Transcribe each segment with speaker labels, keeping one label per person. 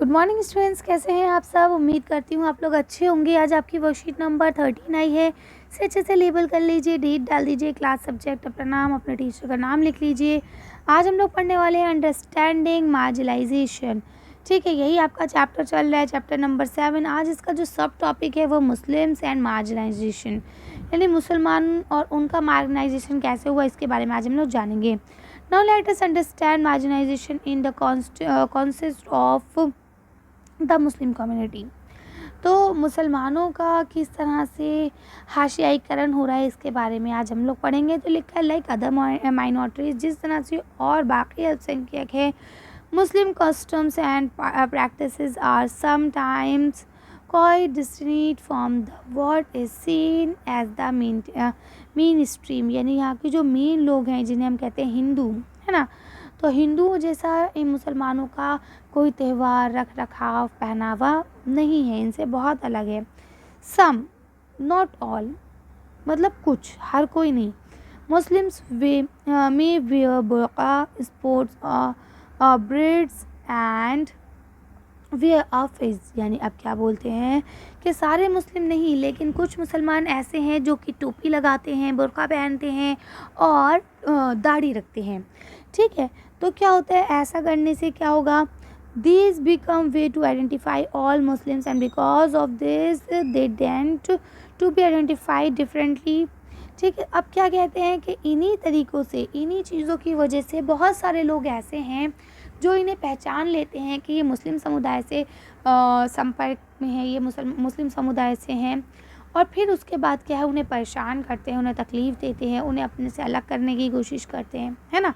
Speaker 1: Good morning students, कैसे हैं आप सब। उम्मीद करती हूँ आप लोग अच्छे होंगे। आज आपकी वर्कशीट नंबर 13 आई है। इसे अच्छे से लेबल कर लीजिए, डेट डाल दीजिए, क्लास सब्जेक्ट, अपना नाम, अपने टीचर का नाम लिख लीजिए। आज हम लोग पढ़ने वाले हैं अंडरस्टैंडिंग मार्जिनलाइजेशन। ठीक है, यही आपका चैप्टर चल रहा है, चैप्टर नंबर 7। आज इसका जो सब टॉपिक है वो मुस्लिम्स एंड मार्जिनाइजेशन, यानी मुसलमान और उनका मार्जिनाइजेशन कैसे हुआ, इसके बारे में आज हम लोग जानेंगे। Now let us understand marginalisation in the concept of the Muslim community. तो मुसलमानों का किस तरह से हाशियाईकरण हो रहा है, इसके बारे में आज हम लोग पढ़ेंगे। तो लिखा है लाइक अदर माइनॉरिटीज, जिस तरह से और बाकी अल्पसंख्यक है, Muslim customs and practices are sometimes quite distinct from the what is seen as the main stream, यानी यहाँ के जो मेन लोग हैं जिन्हें हम कहते हैं हिंदू, है ना। तो हिंदुओं जैसा इन मुसलमानों का कोई त्यौहार, रख रखाव, पहनावा नहीं है, इनसे बहुत अलग है। सम, नॉट ऑल, मतलब कुछ, हर कोई नहीं। मुस्लिम्स में wear burqa, sports beards and wear office, यानी अब क्या बोलते हैं कि सारे मुस्लिम नहीं, लेकिन कुछ मुसलमान ऐसे हैं जो कि टोपी लगाते हैं, बुर्का पहनते हैं और दाढ़ी रखते हैं। ठीक है, तो क्या होता है, ऐसा करने से क्या होगा, this become way to identify all Muslims and because of this they tend to be identified differently. ठीक है, अब क्या कहते हैं कि इन्हीं तरीक़ों से, इन्हीं चीज़ों की वजह से बहुत सारे लोग ऐसे हैं जो इन्हें पहचान लेते हैं कि ये मुस्लिम समुदाय से संपर्क में है, ये मुस्लिम समुदाय से हैं, और फिर उसके बाद क्या है, उन्हें परेशान करते हैं, उन्हें तकलीफ़ देते हैं, उन्हें अपने से अलग करने की कोशिश करते हैं, है ना।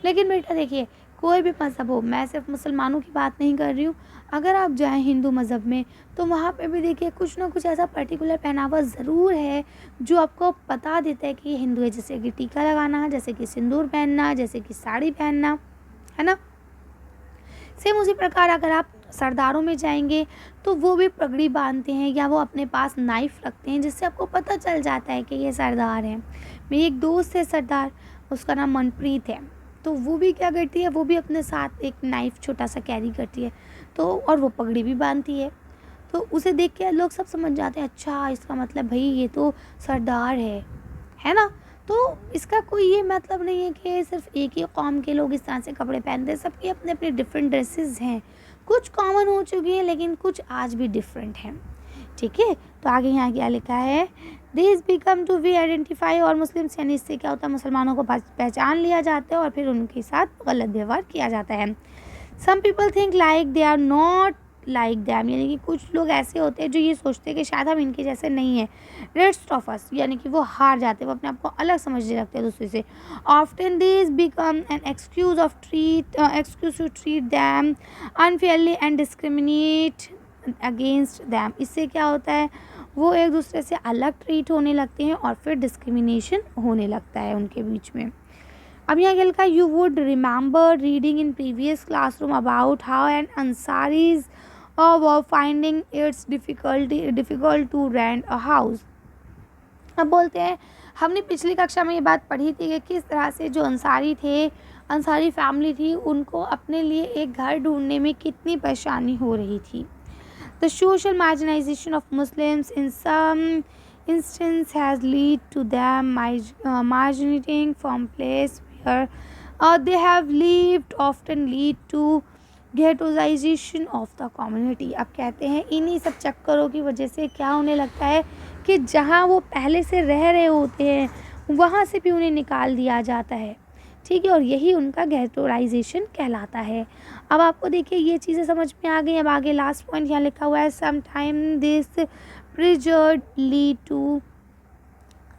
Speaker 1: लेकिन बेटा देखिए, कोई भी मज़हब हो, मैं सिर्फ मुसलमानों की बात नहीं कर रही हूँ, अगर आप जाएँ हिंदू मज़हब में तो वहाँ पे भी देखिए कुछ ना कुछ ऐसा पर्टिकुलर पहनावा ज़रूर है जो आपको बता देता है कि ये हिंदू है। जैसे कि टीका लगाना, जैसे कि सिंदूर पहनना, जैसे कि साड़ी पहनना, है ना। सेम उसी प्रकार अगर आप सरदारों में जाएंगे तो वो भी पगड़ी बांधते हैं या वो अपने पास नाइफ़ रखते हैं, जिससे आपको पता चल जाता है कि ये सरदार हैं। मेरी एक दोस्त है सरदार, उसका नाम मनप्रीत है। तो वो भी क्या करती है, वो भी अपने साथ एक नाइफ़ छोटा सा कैरी करती है, तो और वो पगड़ी भी बांधती है। तो उसे देख के लोग सब समझ जाते हैं, अच्छा इसका मतलब भाई ये तो सरदार है ना। तो इसका कोई ये मतलब नहीं है कि सिर्फ एक ही कौम के लोग इस तरह से कपड़े पहनते हैं, सबके अपने अपने डिफरेंट ड्रेसेस हैं। कुछ कॉमन हो चुकी हैं लेकिन कुछ आज भी डिफरेंट हैं। ठीक है, तो आगे यहाँ क्या लिखा है, this become to be identify और मुस्लिम्स, यानी इससे क्या होता है, मुसलमानों को पहचान लिया जाता है और फिर उनके साथ गलत व्यवहार किया जाता है। Some people think like they are not like them, यानी कि कुछ लोग ऐसे होते हैं जो ये सोचते हैं कि शायद हम इनके जैसे नहीं हैं। रेस्ट ऑफ अस, यानी कि वो हार जाते हैं, वो अपने आप को अलग समझने लगते हैं दूसरे से। Often this become an excuse to treat them unfairly and discriminate against them. इससे क्या होता है, वो एक दूसरे से अलग ट्रीट होने लगते हैं और फिर डिस्क्रिमिनेशन होने लगता है उनके बीच में। अब यहाँ क्या लिखा है, you would remember reading in previous classroom about how an Ansaris were finding it's difficult to rent a house। अब बोलते हैं, हमने पिछली कक्षा में ये बात पढ़ी थी कि किस तरह से जो अंसारी थे, अंसारी फैमिली थी, उनको अपने लिए एक घर ढूंढने में कितनी परेशानी हो रही थी। The social marginalization of Muslims in some instance has led to them migrating from place where they have lived, often lead to ghettoisation of the community. अब कहते हैं इन्हीं सब चक्करों की वजह से क्या होने लगता है कि जहाँ वो पहले से रह रहे होते हैं वहाँ से भी उन्हें निकाल दिया जाता है। ठीक है, और यही उनका गेटोराइजेशन कहलाता है। अब आपको देखिए ये चीज़ें समझ में आ गई। अब आगे लास्ट पॉइंट यहाँ लिखा हुआ है, some time this pressure lead to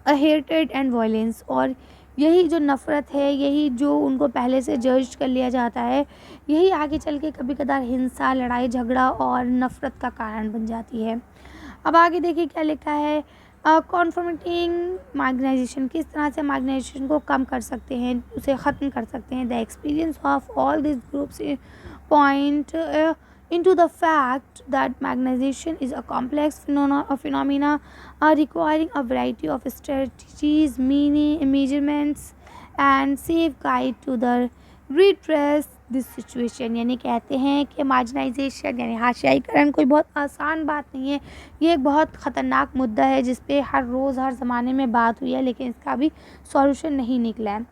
Speaker 1: hated and violence, और यही जो नफ़रत है, यही जो उनको पहले से जज कर लिया जाता है, यही आगे चल के कभी कदार हिंसा, लड़ाई झगड़ा और नफ़रत का कारण बन जाती है। अब आगे देखिए क्या लिखा है, कॉन्फर्मेटिंग मार्जिनाइजेशन, किस तरह से मार्जिनाइजेशन को कम कर सकते हैं, उसे ख़त्म कर सकते हैं। The experience of all this groups point into the fact that marginalization is a complex phenomena requiring a variety of strategies, measurements and safeguard to the redress this situation. यानी कहते हैं कि मार्जिनाइजेशन यानी हाशियाईकरण कोई बहुत आसान बात नहीं है, ये एक बहुत ख़तरनाक मुद्दा है जिस पे हर रोज़ हर ज़माने में बात हुई है, लेकिन इसका भी सॉल्यूशन नहीं निकला है।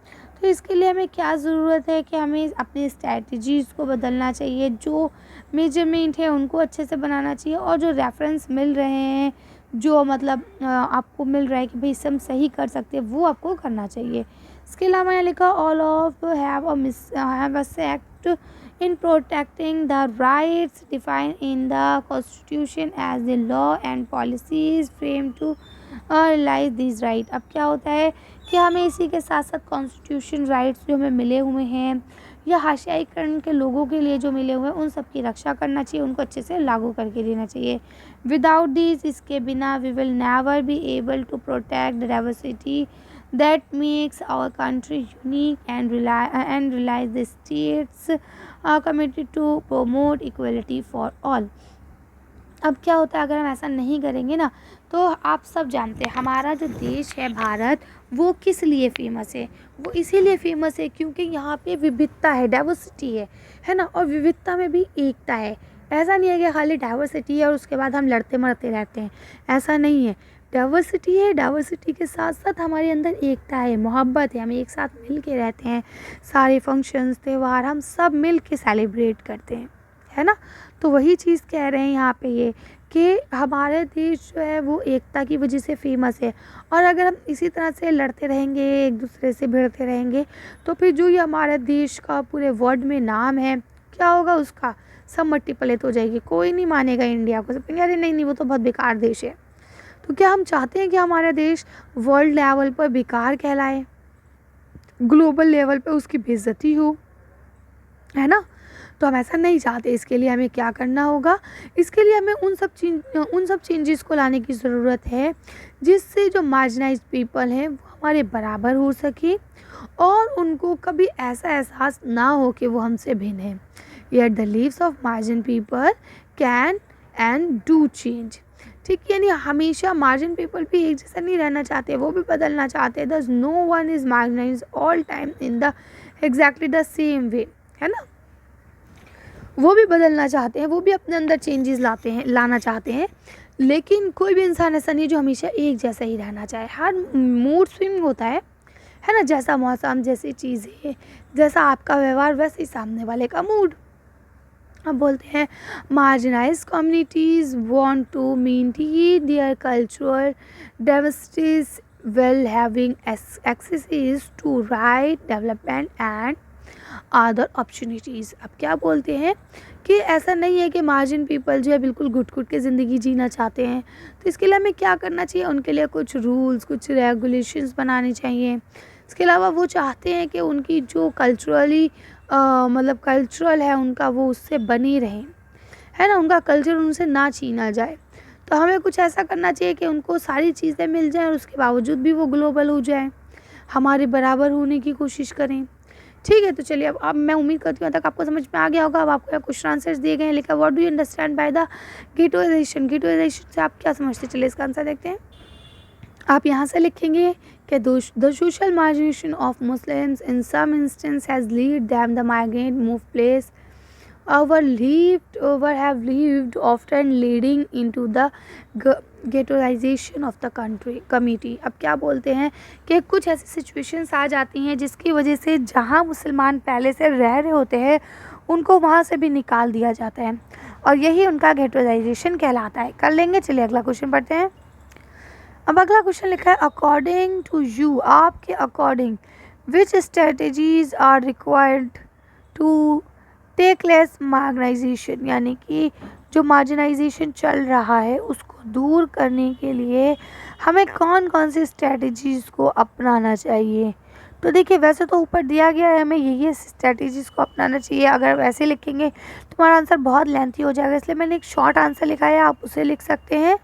Speaker 1: तो इसके लिए हमें क्या ज़रूरत है कि हमें अपनी स्ट्रैटेजीज़ को बदलना चाहिए, जो मेजरमेंट है उनको अच्छे से बनाना चाहिए, और जो रेफरेंस मिल रहे हैं, जो मतलब आपको मिल रहा है कि भाई इससे हम सही कर सकते हैं, वो आपको करना चाहिए। इसके अलावा यहाँ लिखा all of have a sect in protecting the rights defined in the constitution as the law and policies framed to realize these rights। अब क्या होता है कि हमें इसी के साथ साथ कॉन्स्टिट्यूशन राइट्स जो हमें मिले हुए हैं या हाशियाईकरण के लोगों के लिए जो मिले हुए हैं, उन सब की रक्षा करना चाहिए, उनको अच्छे से लागू करके देना चाहिए। विदाउट दिस, इसके बिना we will never be able to protect the diversity that makes our country unique and realize the states are committed to promote equality for all। अब क्या होता है अगर हम ऐसा नहीं करेंगे ना, तो आप सब जानते हैं हमारा जो देश है भारत, वो किस लिए फेमस है। वो इसीलिए फेमस है क्योंकि यहाँ पे विविधता है, डाइवर्सिटी है ना, और विविधता में भी एकता है। ऐसा नहीं है कि खाली डाइवर्सिटी है और उसके बाद हम लड़ते मरते रहते हैं, ऐसा नहीं है। डाइवर्सिटी है, डाइवर्सिटी के साथ साथ हमारे अंदर एकता है, मोहब्बत है, हम एक साथ मिल के रहते हैं, सारे फंक्शंस त्यौहार हम सब मिल के सेलिब्रेट करते हैं, है ना। तो वही चीज़ कह रहे हैं यहाँ पे ये कि हमारे देश जो है वो एकता की वजह से फेमस है, और अगर हम इसी तरह से लड़ते रहेंगे, एक दूसरे से भिड़ते रहेंगे, तो फिर जो ये हमारे देश का पूरे वर्ल्ड में नाम है, क्या होगा उसका, सब मट्टी पलट हो जाएगी। कोई नहीं मानेगा इंडिया को, सब कहेंगे अरे नहीं वो तो बहुत बेकार देश है। तो क्या हम चाहते हैं कि हमारा देश वर्ल्ड लेवल पर बेकार कहलाए, ग्लोबल लेवल पर उसकी बेइज्जती हो, है ना। तो हम ऐसा नहीं चाहते। इसके लिए हमें क्या करना होगा, इसके लिए हमें उन सब चेंजेस को लाने की ज़रूरत है जिससे जो मार्जिनाइज्ड पीपल हैं वो हमारे बराबर हो सके और उनको कभी ऐसा एहसास ना हो कि वो हमसे भिन्न है। Yet the leaves of margin people can and do change. ठीक, यानी हमेशा मार्जिन पीपल भी एक जैसा नहीं रहना चाहते, वो भी बदलना चाहते हैं। Thus no one is marginalised all time in the exactly the same way, है ना। वो भी बदलना चाहते हैं, वो भी अपने अंदर चेंजेस लाना चाहते हैं, लेकिन कोई भी इंसान ऐसा नहीं जो हमेशा एक जैसा ही रहना चाहे। हर मूड स्विंग होता है ना, जैसा मौसम, जैसी चीज़ें, जैसा आपका व्यवहार, वैसे ही सामने वाले का मूड। अब बोलते हैं marginalize communities want to maintain their cultural diversities while having access to right development and other opportunities. अब क्या बोलते हैं कि ऐसा नहीं है कि मार्जिन पीपल जो है बिल्कुल घुट-घुट के ज़िंदगी जीना चाहते हैं। तो इसके लिए हमें क्या करना चाहिए, उनके लिए कुछ रूल्स, कुछ रेगुलेशंस बनाने चाहिए। इसके अलावा वो चाहते हैं कि उनकी जो कल्चरली मतलब कल्चरल है उनका, वो उससे बनी रहे, है ना, उनका कल्चर उनसे ना छीना जाए। तो हमें कुछ ऐसा करना चाहिए कि उनको सारी चीज़ें मिल जाएँ और उसके बावजूद भी वो ग्लोबल हो जाएँ, हमारे बराबर होने की कोशिश करें। ठीक है, तो चलिए अब मैं उम्मीद करती हूँ तक आपको समझ में आ गया होगा। अब आपको क्वेश्चन आंसर्स दिए गए हैं, लिखा what do you understand by the ghettoisation. Ghettoisation से आप क्या समझते हैं, चलिए इसका आंसर देखते हैं। आप यहाँ से लिखेंगे कि the social margination of Muslims in some instance has lead them the migrant move place have lived often leading into the ghettoization of the community। अब क्या बोलते हैं कि कुछ ऐसी सिचुएशंस आ जाती हैं जिसकी वजह से जहाँ मुसलमान पहले से रह रहे होते हैं उनको वहाँ से भी निकाल दिया जाता है, और यही उनका ghettoization कहलाता है। कर लेंगे, चलिए अगला क्वेश्चन पढ़ते हैं। अब अगला क्वेश्चन लिखा है अकॉर्डिंग टू यू, आपके according which strategies are required to take less marginalization. यानी कि जो मार्जिनाइजेशन चल रहा है उसको दूर करने के लिए हमें कौन कौन सी स्ट्रेटजीज़ को अपनाना चाहिए। तो देखिए वैसे तो ऊपर दिया गया है हमें ये स्ट्रेटजीज़ को अपनाना चाहिए। अगर वैसे लिखेंगे तो हमारा आंसर बहुत लेंथी हो जाएगा, इसलिए मैंने एक शॉर्ट आंसर लिखा है, आप उसे लिख सकते हैं।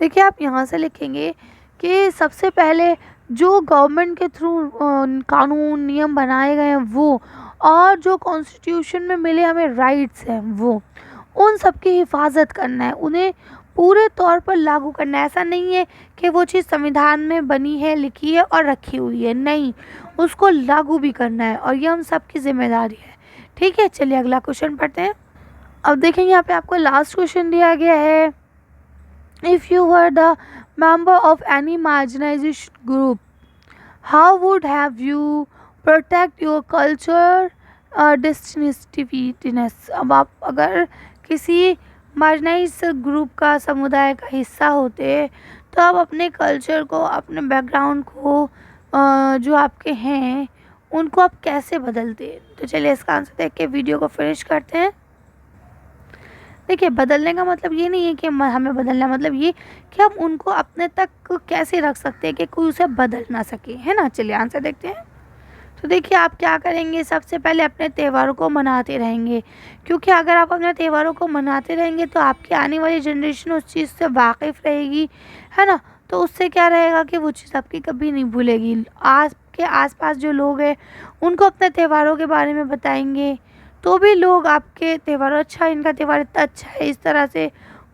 Speaker 1: देखिए आप यहाँ से लिखेंगे कि सबसे पहले जो गवर्नमेंट के थ्रू कानून नियम बनाए गए हैं वो, और जो कॉन्स्टिट्यूशन में मिले हमें राइट्स हैं वो, उन सब की हिफाजत करना है, उन्हें पूरे तौर पर लागू करना है। ऐसा नहीं है कि वो चीज़ संविधान में बनी है, लिखी है और रखी हुई है, नहीं, उसको लागू भी करना है और ये हम सबकी जिम्मेदारी है। ठीक है, चलिए अगला क्वेश्चन पढ़ते हैं। अब देखेंगे यहाँ पे आपको लास्ट क्वेश्चन दिया गया है, if you were the member of any marginalised group, how would have you protect your culture distinctiveness. अब आप अगर किसी मार्जिनाइज ग्रुप का, समुदाय का हिस्सा होते तो आप अपने कल्चर को, अपने बैकग्राउंड को, जो आपके हैं उनको आप कैसे बदलते। तो चलिए इसका आंसर देख के वीडियो को फिनिश करते हैं। देखिए, बदलने का मतलब ये नहीं है कि हमें बदलना, मतलब ये कि हम उनको अपने तक कैसे रख सकते हैं कि कोई उसे बदल ना सके, है ना। चलिए आंसर देखते हैं। तो देखिए आप क्या करेंगे, सबसे पहले अपने त्योहारों को मनाते रहेंगे, क्योंकि अगर आप अपने त्योहारों को मनाते रहेंगे तो आपकी आने वाली जनरेशन उस चीज़ से वाकिफ़ रहेगी, है ना। तो उससे क्या रहेगा कि वो चीज़ आपकी कभी नहीं भूलेगी। आपके आसपास जो लोग हैं उनको अपने त्योहारों के बारे में बताएंगे तो भी लोग आपके त्योहार, अच्छा इनका त्योहार इतना अच्छा है, इस तरह से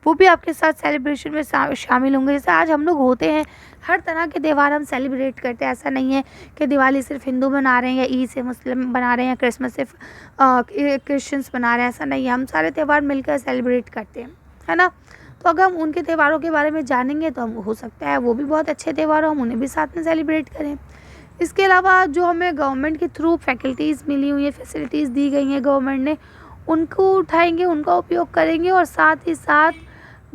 Speaker 1: वो भी आपके साथ सेलिब्रेशन में शामिल होंगे। जैसे आज हम लोग होते हैं, हर तरह के त्यौहार हम सेलिब्रेट करते हैं। ऐसा नहीं है कि दिवाली सिर्फ हिंदू मना रहे हैं या ईद से मुस्लिम बना रहे हैं, क्रिसमस सिर्फ क्रिश्चियंस बना रहे हैं, ऐसा नहीं है। हम सारे त्यौहार मिलकर सेलिब्रेट करते हैं, है ना। तो अगर हम उनके त्योहारों के बारे में जानेंगे तो हम, हो सकता है वो भी बहुत अच्छे त्यौहार हो, हम उन्हें भी साथ में सेलिब्रेट करें। इसके अलावा जो हमें गवर्नमेंट के थ्रू फैकल्टीज़ मिली हुई है, फैसिलिटीज़ दी गई हैं गवर्नमेंट ने, उनको उठाएंगे, उनका उपयोग करेंगे और साथ ही साथ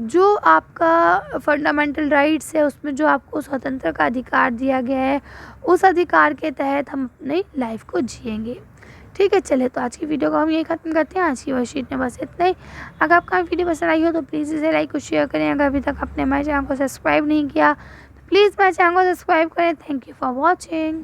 Speaker 1: जो आपका फंडामेंटल राइट्स है उसमें जो आपको स्वतंत्र का अधिकार दिया गया है, उस अधिकार के तहत हम अपनी लाइफ को जिएंगे। ठीक है, चले तो आज की वीडियो को हम यही ख़त्म करते हैं। आज की वर्कशीट में बस इतना ही। अगर आपका वीडियो पसंद आई हो तो प्लीज़ इसे लाइक और शेयर करें। अगर अभी तक आपने हमारे चैनल को सब्सक्राइब नहीं किया तो प्लीज़ मेरे चैनल को सब्सक्राइब करें। Thank you for watching.